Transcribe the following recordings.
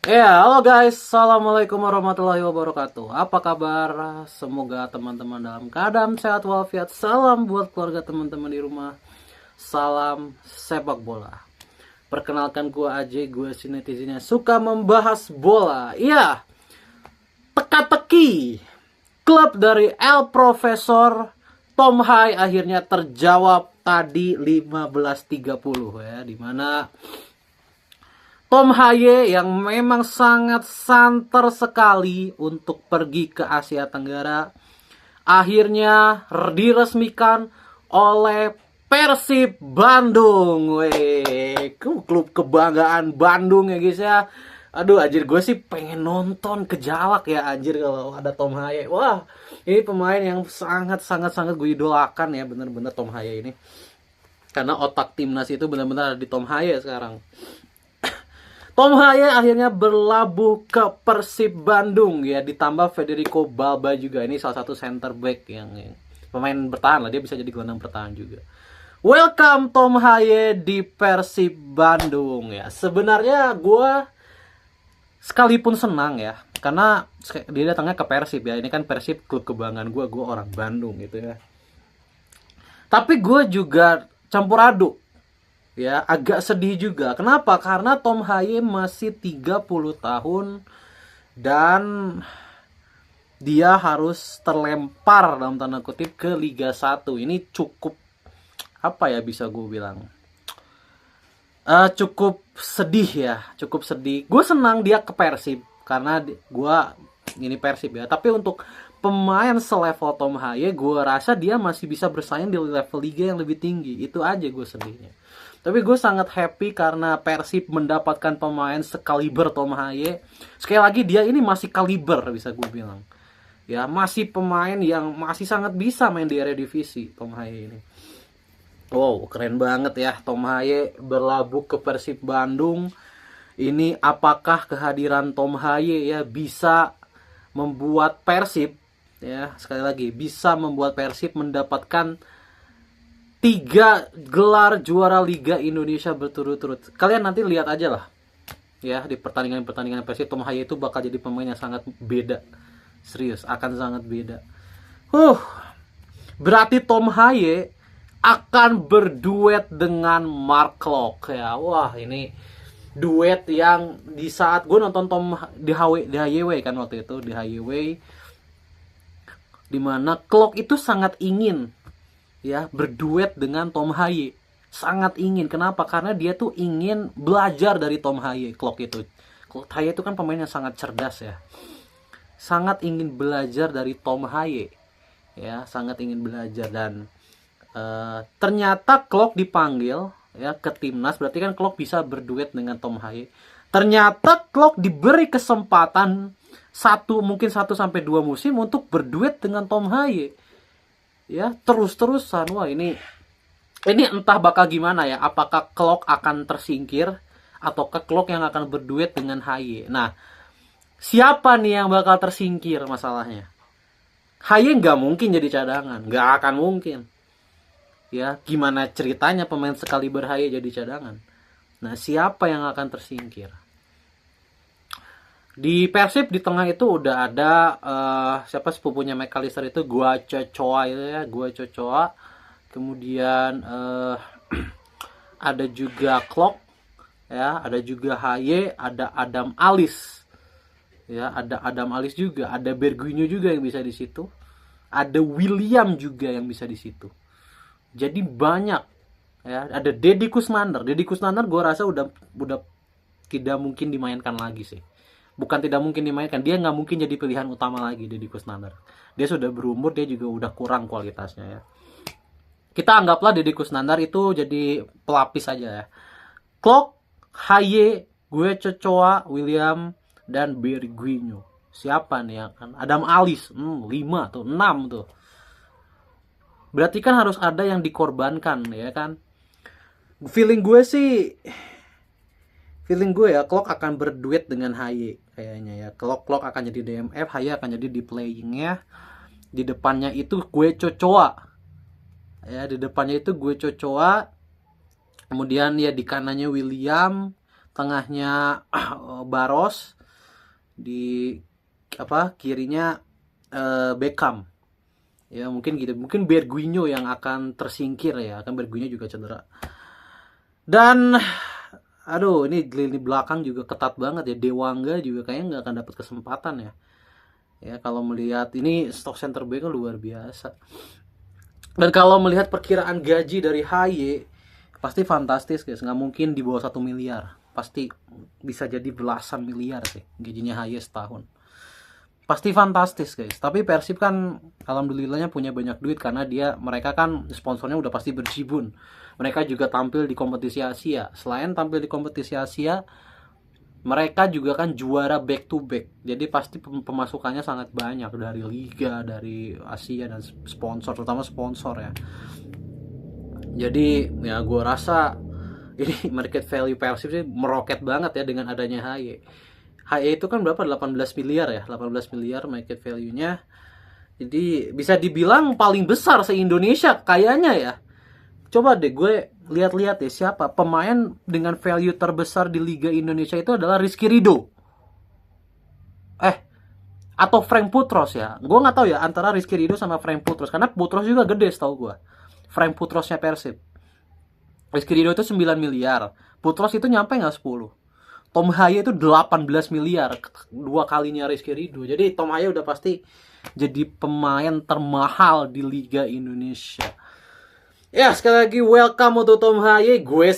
Ya, halo guys, assalamualaikum warahmatullahi wabarakatuh. Apa kabar? Semoga teman-teman dalam keadaan sehat walafiat. Salam buat keluarga teman-teman di rumah. Salam sepak bola. Perkenalkan gue Aji, gue si netizen yang suka membahas bola. Iya, teka-teki. Klub dari El Profesor Tom Hai akhirnya terjawab tadi 15.30 ya, dimana Tom Haye yang memang sangat santer sekali untuk pergi ke Asia Tenggara akhirnya diresmikan oleh Persib Bandung. Weh, klub kebanggaan Bandung ya guys ya. Aduh anjir, gue sih pengen nonton kejalak ya anjir kalau ada Tom Haye. Wah, ini pemain yang sangat gue idolakan ya, bener-bener Tom Haye ini. Karena otak timnas itu benar-benar ada di Tom Haye sekarang. Tom Haye akhirnya berlabuh ke Persib Bandung ya, ditambah Federico Balba juga. Ini salah satu center back yang pemain bertahan lah, dia bisa jadi gelandang bertahan juga. Welcome Tom Haye di Persib Bandung ya. Sebenarnya gue sekalipun senang ya, karena dia datangnya ke Persib ya. Ini kan Persib klub kebanggaan gue orang Bandung gitu ya. Tapi gue juga campur aduk ya, agak sedih juga. Kenapa? Karena Tom Haye masih 30 tahun dan dia harus terlempar dalam tanda kutip ke Liga 1. Ini cukup apa ya, bisa gue bilang cukup sedih ya, cukup sedih. Gue senang dia ke Persib karena gue ini Persib ya. Tapi untuk pemain selevel Tom Haye, gue rasa dia masih bisa bersaing di level liga yang lebih tinggi. Itu aja gue sedihnya. Tapi gue sangat happy karena Persib mendapatkan pemain sekaliber Tom Haye. Sekali lagi dia ini masih kaliber bisa gue bilang. Ya, masih pemain yang masih sangat bisa main di Eredivisie Tom Haye ini. Wow, keren banget ya Tom Haye berlabuh ke Persib Bandung. Ini apakah kehadiran Tom Haye ya bisa membuat Persib, ya sekali lagi, bisa membuat Persib mendapatkan 3 gelar juara Liga Indonesia berturut-turut. Kalian nanti lihat aja lah ya, di pertandingan-pertandingan Persib, Tom Haye itu bakal jadi pemain yang sangat beda. Serius, akan sangat beda. Berarti Tom Haye akan berduet dengan Mark Klok ya. Wah, ini duet yang di saat gue nonton Tom di HYW kan waktu itu, di HYW, dimana Klok itu sangat ingin ya berduet dengan Tom Haye. Sangat ingin. Kenapa? Karena dia tuh ingin belajar dari Tom Haye. Klok Haye itu kan pemain yang sangat cerdas ya. Sangat ingin belajar dari Tom Haye. Ya, sangat ingin belajar. Dan ternyata Klok dipanggil ya ke timnas, berarti kan Klok bisa berduet dengan Tom Haye. Ternyata Klok diberi kesempatan mungkin 1 sampai 2 musim untuk berduet dengan Tom Haye. Ya, terus-terusan. Wah, ini entah bakal gimana ya. Apakah Klok akan tersingkir ataukah Klok yang akan berduet dengan Haye. Nah, siapa nih yang bakal tersingkir masalahnya? Haye nggak mungkin jadi cadangan, nggak akan mungkin. Ya, gimana ceritanya pemain sekali berhaye jadi cadangan? Nah, siapa yang akan tersingkir? Di Persib di tengah itu udah ada siapa sepupunya McAllister itu, Gua Cocoa itu ya, Gua Cocoa. Kemudian ada juga Klok ya, ada juga Haye, ada Adam Alis. Ya, ada Adam Alis juga, ada Berguinho juga yang bisa di situ. Ada William juga yang bisa di situ. Jadi banyak ya, ada Deddy Kusnandar gue rasa udah tidak mungkin dimainkan lagi sih. Bukan tidak mungkin dimainkan, dia nggak mungkin jadi pilihan utama lagi. Deddy Kusnandar, dia sudah berumur, dia juga udah kurang kualitasnya ya. Kita anggaplah Deddy Kusnandar itu jadi pelapis aja ya. Klok, Haye, gue Cocoa, William, dan Berguinho. Siapa nih yang akan? Adam Alis 5 tuh, 6 tuh. Berarti kan harus ada yang dikorbankan ya kan. Feeling gue ya, Klok akan berduet dengan Haye kayaknya ya. Klok akan jadi DMF, Haye akan jadi di playingnya. Di depannya itu gue Cocoa ya, di depannya itu gue Cocoa. Kemudian ya di kanannya William. tengahnya Baros, di kirinya Beckham. Ya mungkin gitu. Mungkin Bergwijn yang akan tersingkir ya, kan Bergwijn juga cedera. Dan aduh, ini lini belakang juga ketat banget ya. Dewangga juga kayaknya nggak akan dapat kesempatan ya. Ya kalau melihat ini stok center back luar biasa. Dan kalau melihat perkiraan gaji dari HY, pasti fantastis guys. Nggak mungkin di bawah 1 miliar. Pasti bisa jadi belasan miliar sih gajinya HY setahun. Pasti fantastis guys. Tapi Persib kan alhamdulillahnya punya banyak duit, karena mereka kan sponsornya udah pasti berjibun. Mereka juga tampil di kompetisi Asia. Selain tampil di kompetisi Asia, mereka juga kan juara back to back. Jadi pasti pemasukannya sangat banyak dari liga, dari Asia, dan sponsor, terutama sponsor ya. Jadi ya gue rasa ini market value Persib sih meroket banget ya dengan adanya HY. HY itu kan berapa? 18 miliar ya. 18 miliar market value-nya. Jadi bisa dibilang paling besar se-Indonesia kayaknya ya. Coba deh gue lihat-lihat deh siapa pemain dengan value terbesar di Liga Indonesia. Itu adalah Rizky Ridho. Atau Frank Putros ya. Gue nggak tahu ya antara Rizky Ridho sama Frank Putros, karena Putros juga gede setahu gue. Frank Putrosnya Persib. Rizky Ridho itu 9 miliar. Putros itu nyampe nggak 10. Tom HY itu 18 miliar, 2 kalinya Rizky Ridho. Jadi Tom HY udah pasti jadi pemain termahal di Liga Indonesia. Ya, sekali lagi welcome untuk Tom HY. Gue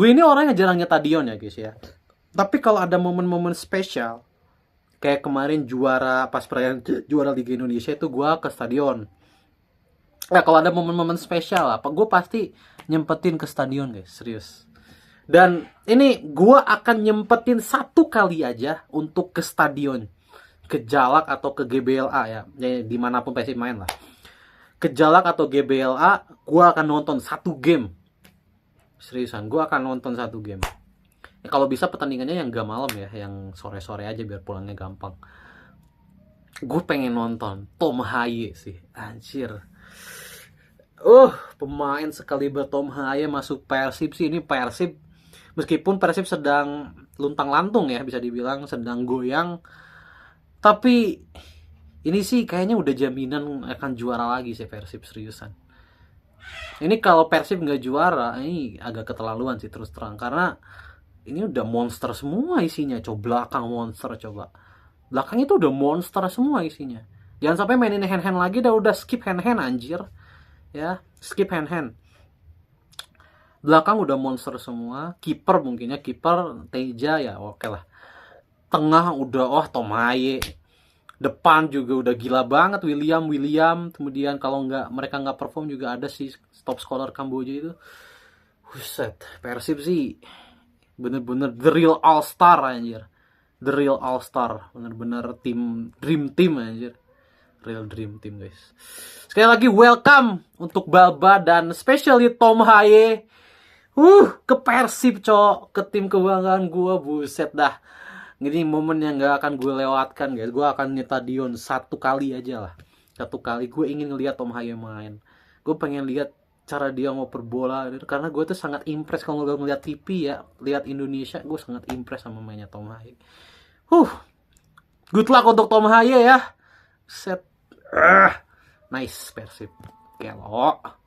ini orang yang jarang nyetadion ya guys ya. Tapi kalau ada momen-momen spesial, kayak kemarin pas perayaan juara Liga Indonesia itu gue ke stadion. Nah, kalau ada momen-momen spesial gue pasti nyempetin ke stadion guys, serius. Dan ini gue akan nyempetin 1 kali aja untuk ke stadion, ke Jalak atau ke GBLA ya dimanapun Persib main lah. Ke Jalak atau GBLA, gue akan nonton 1 game. Seriusan, gue akan nonton 1 game. Ya, kalau bisa pertandingannya yang gak malam ya, yang sore-sore aja biar pulangnya gampang. Gue pengen nonton Tom HY sih, anjir. Pemain sekaliber Tom HY masuk Persib sih, ini Persib. Meskipun Persib sedang luntang-lantung ya, bisa dibilang sedang goyang, tapi ini sih kayaknya udah jaminan akan juara lagi sih Persib, seriusan. Ini kalau Persib nggak juara, ini agak keterlaluan sih terus terang, karena ini udah monster semua isinya. Coba belakang monster, coba belakang itu udah monster semua isinya. Jangan sampai mainin hand-hand lagi, udah skip hand-hand anjir ya, skip hand-hand. Belakang udah monster semua. Kiper mungkin ya, kiper Teja ya oke lah. Tengah udah Tom HY. Depan juga udah gila banget William. Kemudian kalau mereka nggak perform juga ada si top scorer Kamboja itu. Buset, Persib sih bener-bener the real all star anjir. The real all star, bener-bener dream team anjir. Real dream team guys. Sekali lagi welcome untuk Balba dan especially Tom HY. Ke Persib cok, ke tim kebanggaan gue, buset dah. Ini momen yang gak akan gue lewatkan guys. Gue akan nyetadion 1 kali aja lah. 1 kali gue ingin ngeliat Tom HY main. Gue pengen lihat cara dia ngoper bola, karena gue tuh sangat impress kalau ngeliat TV ya, lihat Indonesia, gue sangat impress sama mainnya Tom HY. Good luck untuk Tom HY ya. Set. Nice Persib. Kelok.